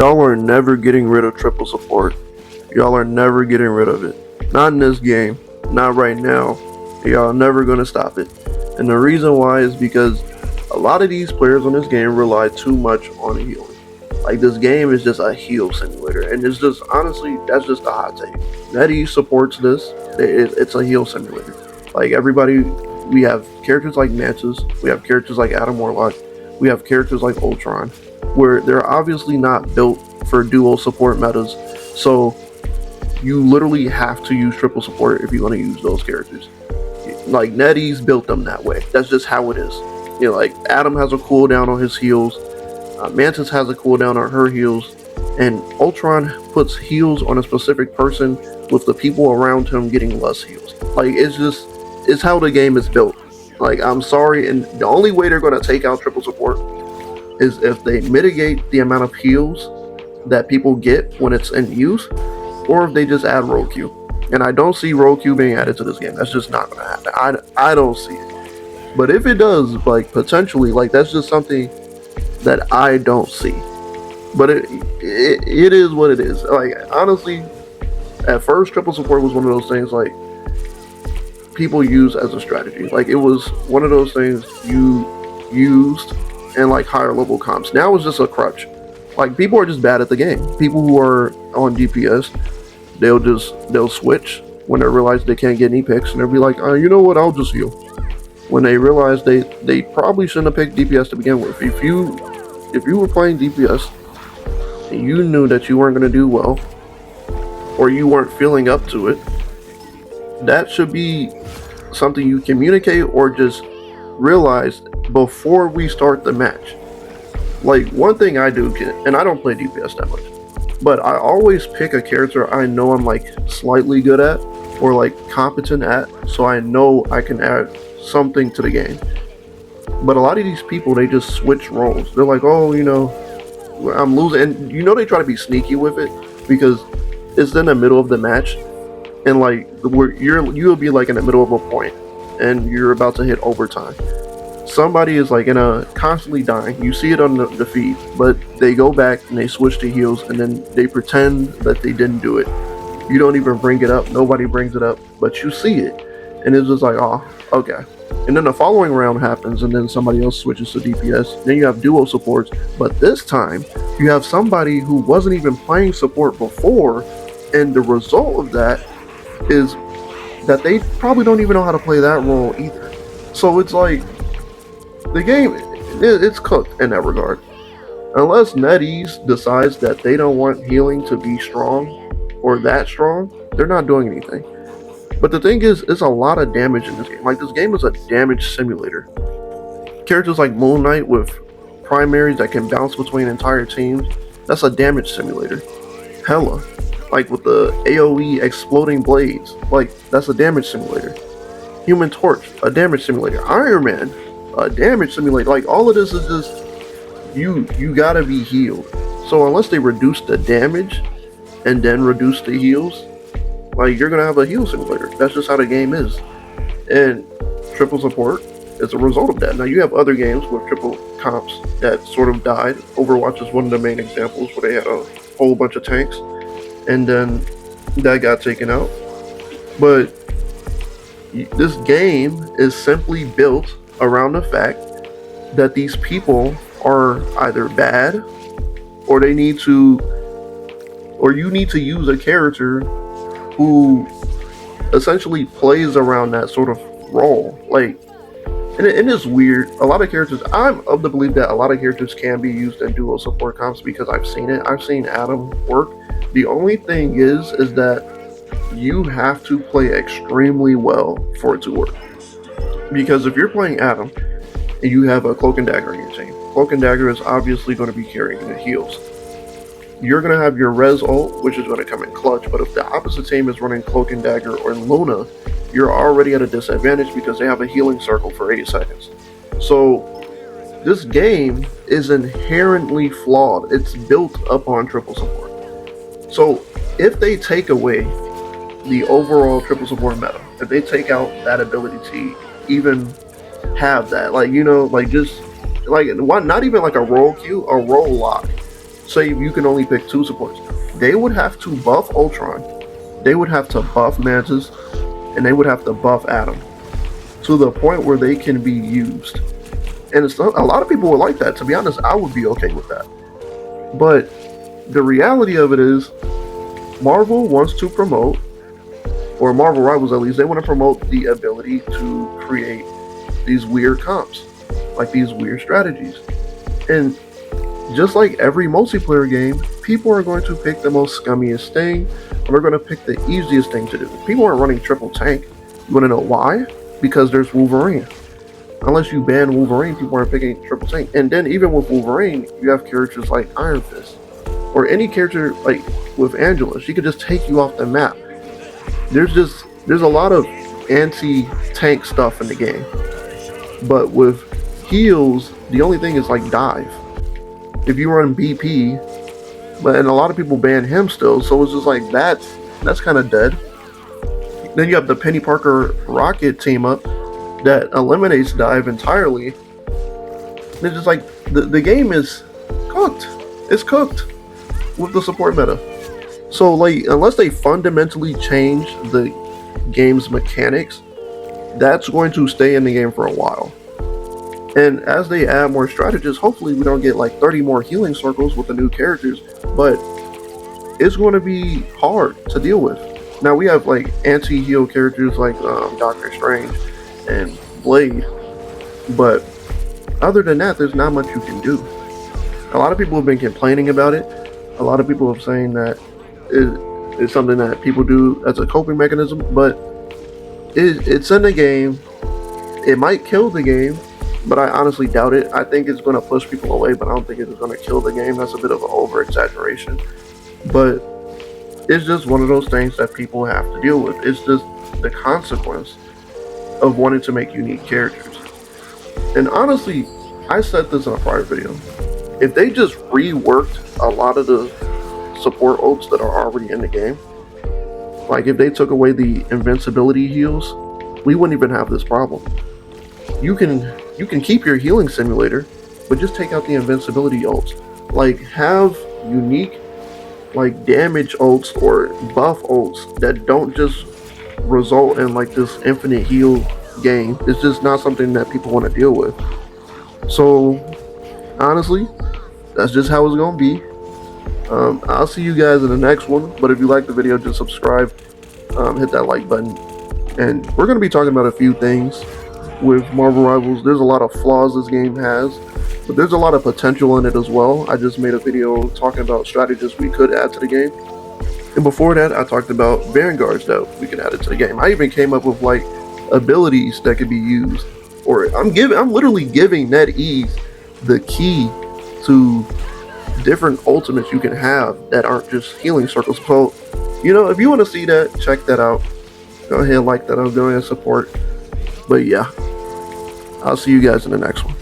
Y'all are never getting rid of triple support. Y'all are never getting rid of it. Not in this game. Not right now. Y'all never gonna stop it. And the reason why is because a lot of these players on this game rely too much on healing. Like this game is just a heal simulator, and it's just honestly that's just a hot take. NetEase supports this. It's a heal simulator. Like everybody, we have characters like Mantis, we have characters like Adam Warlock, we have characters like Ultron, where they're obviously not built for dual support metas. So you literally have to use triple support if you want to use those characters. Like NetEase built them that way. That's just how it is. You know, like Adam has a cooldown on his heals, Mantis has a cooldown on her heals, and Ultron puts heals on a specific person with the people around him getting less heals. Like it's how the game is built. Like I'm sorry, and the only way they're gonna take out triple support is if they mitigate the amount of heals that people get when it's in use, or if they just add roll Q. And I don't see roll Q being added to this game. That's just not gonna happen. I don't see it. But if it does, like potentially, like that's just something that I don't see. But it is what it is. Like honestly, at first triple support was one of those things like people use as a strategy. Like it was one of those things you used in like higher level comps. Now it's just a crutch. Like people are just bad at the game. People who are on DPS, they'll switch when they realize they can't get any picks, and they'll be like, you know what, I'll just heal. When they realize they probably shouldn't have picked DPS to begin with. If you were playing DPS and you knew that you weren't going to do well, or you weren't feeling up to it, that should be something you communicate or just realize before we start the match. Like one thing I do, and I don't play DPS that much, but I always pick a character I know I'm like slightly good at or like competent at, so I know I can add something to the game. But a lot of these people, they just switch roles. They're like, oh, you know, I'm losing, and you know they try to be sneaky with it because it's in the middle of the match, and like you'll be like in the middle of a point, and you're about to hit overtime. Somebody is like constantly dying. You see it on the feed, but they go back and they switch to heals, and then they pretend that they didn't do it. You don't even bring it up. Nobody brings it up, but you see it, and it's just like, oh, okay. And then the following round happens, and then somebody else switches to DPS. Then you have duo supports, but this time you have somebody who wasn't even playing support before, and the result of that is that they probably don't even know how to play that role either. So it's like the game, it's cooked in that regard. Unless NetEase decides that they don't want healing to be strong or that strong, they're not doing anything. But the thing is, it's a lot of damage in this game. Like, this game is a damage simulator. Characters like Moon Knight with primaries that can bounce between entire teams, that's a damage simulator. Hella. Like, with the AoE exploding blades, like, that's a damage simulator. Human Torch, a damage simulator. Iron Man, a damage simulator. Like, all of this is just, you gotta be healed. So unless they reduce the damage and then reduce the heals, like, you're gonna have a heal simulator. That's just how the game is. And triple support is a result of that. Now you have other games with triple comps that sort of died. Overwatch is one of the main examples where they had a whole bunch of tanks, and then that got taken out. But this game is simply built around the fact that these people are either bad, or you need to use a character who essentially plays around that sort of role. Like, and it is weird. A lot of characters, I'm of the belief that a lot of characters can be used in dual support comps because I've seen it. I've seen Adam work. The only thing is that you have to play extremely well for it to work. Because if you're playing Adam and you have a Cloak and Dagger on your team, Cloak and Dagger is obviously going to be carrying the heals. You're going to have your res ult, which is going to come in clutch, but if the opposite team is running Cloak and Dagger or Luna, you're already at a disadvantage because they have a healing circle for 8 seconds. So this game is inherently flawed. It's built upon triple support. So if they take away the overall triple support meta, if they take out that ability to even have that, like, you know, like just like not even like a roll queue, a roll lock. say you can only pick 2 supports, they would have to buff Ultron, they would have to buff Mantis, and they would have to buff Atom to the point where they can be used. And it's not, a lot of people would like that. To be honest, I would be okay with that. But the reality of it is, Marvel wants to promote, or Marvel Rivals at least, they want to promote the ability to create these weird comps, like these weird strategies. And just like every multiplayer game, people are going to pick the most scummiest thing, and they're going to pick the easiest thing to do. People aren't running triple tank. You want to know why? Because there's Wolverine. Unless you ban Wolverine, people aren't picking triple tank. And then even with Wolverine, you have characters like Iron Fist, or any character like with Angela. She could just take you off the map. There's a lot of anti-tank stuff in the game. But with heals, the only thing is like dive. If you run BP, and a lot of people ban him still, so it's just like that's kind of dead. Then you have the Penny Parker Rocket team up that eliminates dive entirely. It's just like the game is cooked. It's cooked with the support meta. So like, unless they fundamentally change the game's mechanics, that's going to stay in the game for a while. And as they add more strategists, hopefully we don't get like 30 more healing circles with the new characters, but it's going to be hard to deal with. Now we have like anti-heal characters like Doctor Strange and Blade, but other than that, there's not much you can do. A lot of people have been complaining about it. A lot of people have saying that it's something that people do as a coping mechanism, but it's in the game. It might kill the game, but I honestly doubt it. I think it's going to push people away, but I don't think it's going to kill the game. That's a bit of an over-exaggeration. But it's just one of those things that people have to deal with. It's just the consequence of wanting to make unique characters. And honestly, I said this in a prior video. If they just reworked a lot of the support ults that are already in the game, like if they took away the invincibility heals, we wouldn't even have this problem. You can keep your healing simulator, but just take out the invincibility ults. Like, have unique like damage ults or buff ults that don't just result in like this infinite heal game. It's just not something that people want to deal with. So honestly, that's just how it's gonna be. I'll see you guys in the next one, but if you like the video, just subscribe, hit that like button, and we're going to be talking about a few things with Marvel Rivals. There's a lot of flaws this game has, but there's a lot of potential in it as well. I just made a video talking about strategies we could add to the game, and before that I talked about vanguards that we could add it to the game. I even came up with like abilities that could be used, or I'm literally giving NetEase the key to different ultimates you can have that aren't just healing circles. So, you know, if you want to see that, check that out. Go ahead and like that. I'm going to support. But yeah, I'll see you guys in the next one.